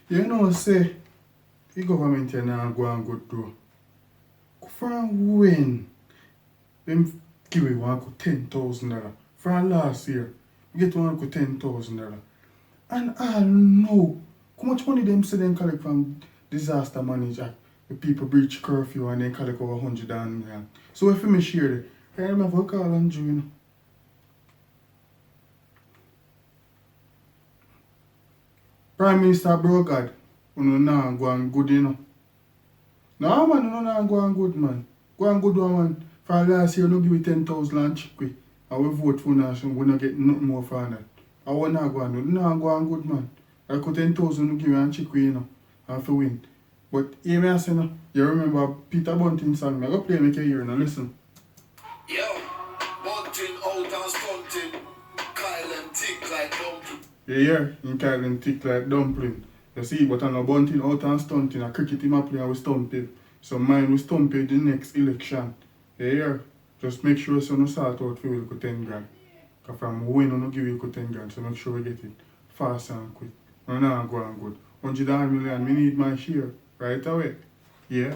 You know, say, the government here now go and good though. From when them give away one $10,000 from last year, we get one $10,000. And I know how much money them say them collect from disaster manager. The people breach curfew and they collect over 100 million. So if me share it, I remember call and you know. Prime Minister Brogard, you know now go and good you know. No man, you know now go and good man. Go and good one man. For last year no give me 10,000 and check we. And we vote for nation, we not get nothing more for that. I want to go and do. No go and good man. I could 10,000 give me and check we you know. And for win. But hear me I say no, you remember Peter Bunting song, I go play make you hear now, listen. Yo, Bunting out and stunting, Kyle and tick like dumpling. You hear? In Kyle and tick like dumpling. You see, but I'm not Bunting out and stunting, a cricket team a play and we stump it. So mine we stump it the next election. You hear? Just make sure so no sort out for you go 10 grand. Because from win no give you 10 grand, so make sure we get it fast and quick. No, go and good. 100 million, we need my share right away. Yeah.